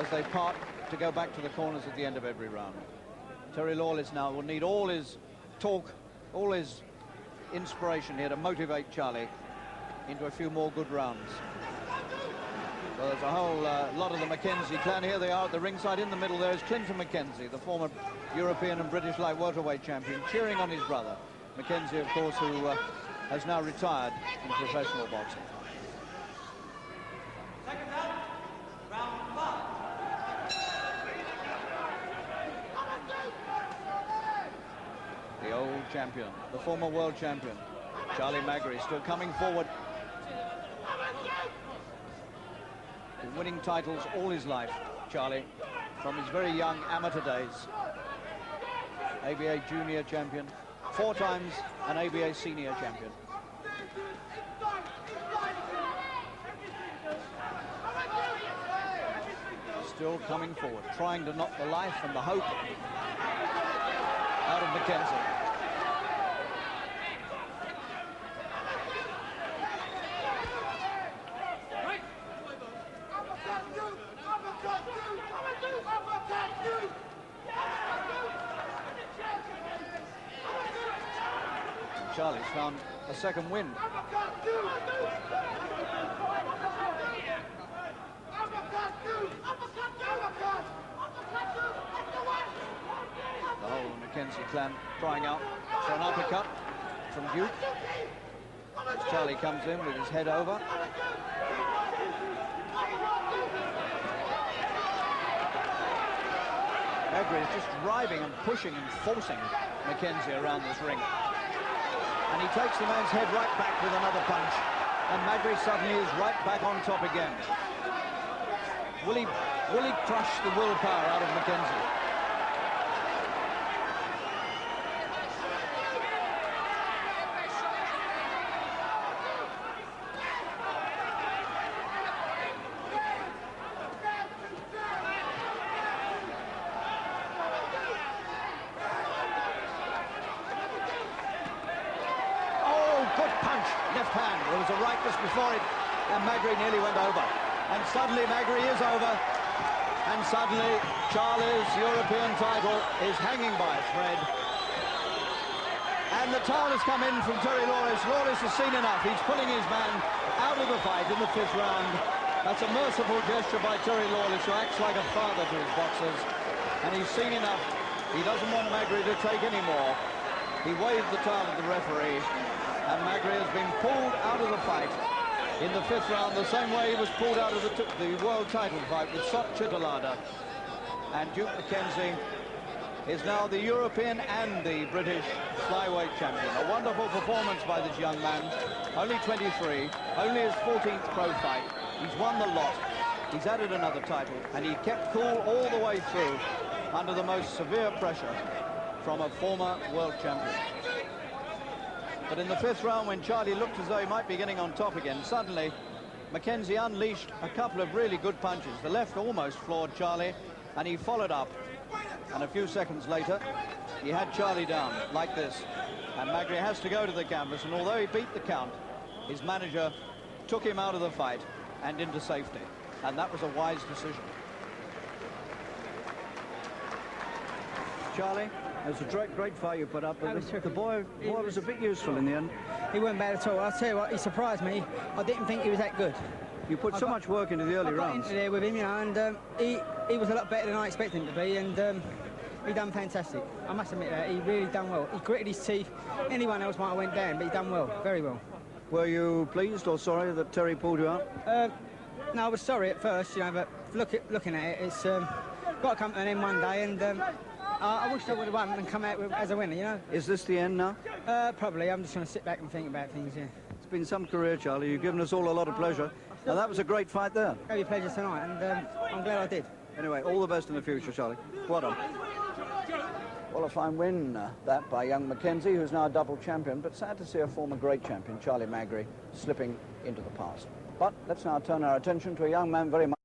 as they part to go back to the corners at the end of every round. Terry Lawless now will need all his talk, all his inspiration here to motivate Charlie into a few more good rounds. So there's a whole lot of the McKenzie clan. Here they are at the ringside. In the middle there is Clinton McKenzie, the former European and British light welterweight champion, cheering on his brother. McKenzie, of course, who has now retired in professional boxing. The old champion, the former world champion, Charlie Magri, still coming forward. Been winning titles all his life, Charlie, from his very young amateur days. ABA junior champion, 4 times an ABA senior champion. Still coming forward, trying to knock the life and the hope out of McKenzie. Charlie's found a second win. The whole McKenzie clan crying out for an uppercut from Duke. As Charlie comes in with his head over. Magri is just driving and pushing and forcing McKenzie around this ring. And he takes the man's head right back with another punch. And Magri suddenly is right back on top again. Will he crush the willpower out of McKenzie? Left hand. There was a right just before it, and Magri nearly went over. And suddenly Magri is over, and suddenly Charlie's European title is hanging by a thread. And the towel has come in from Terry Lawless. Lawless has seen enough. He's pulling his man out of the fight in the 5th round. That's a merciful gesture by Terry Lawless, who acts like a father to his boxers. And he's seen enough. He doesn't want Magri to take any more. He waved the towel at the referee. And Magri has been pulled out of the fight in the 5th round, the same way he was pulled out of the world title fight with Sok Chitolada. And Duke McKenzie is now the European and the British flyweight champion. A wonderful performance by this young man. Only 23, only his 14th pro fight. He's won the lot. He's added another title, and he kept cool all the way through under the most severe pressure from a former world champion. But in the 5th round, when Charlie looked as though he might be getting on top again, suddenly McKenzie unleashed a couple of really good punches. The left almost floored Charlie, and he followed up. And a few seconds later, he had Charlie down like this. And Magri has to go to the canvas, and although he beat the count, his manager took him out of the fight and into safety. And that was a wise decision. Charlie? It was a great fight you put up, but the boy was a bit useful in the end. He wasn't bad at all. I'll tell you what, he surprised me. I didn't think he was that good. You put so much work into the early rounds. I got into there with him, you know, and he was a lot better than I expected him to be, and he done fantastic. I must admit that, he really done well. He gritted his teeth. Anyone else might have went down, but he done well, very well. Were you pleased or sorry that Terry pulled you out? No, I was sorry at first, you know, but looking at it, it's got to come to an end one day, and I wish I would have won and come out as a winner, you know. Is this the end now? Probably. I'm just going to sit back and think about things, yeah. It's been some career, Charlie. You've given us all a lot of pleasure. Now, that was a great fight there. It gave me pleasure tonight, and I'm glad I did. Anyway, all the best in the future, Charlie. Well done. Well, a fine win, that, by young McKenzie, who's now a double champion, but sad to see a former great champion, Charlie Magri, slipping into the past. But let's now turn our attention to a young man very much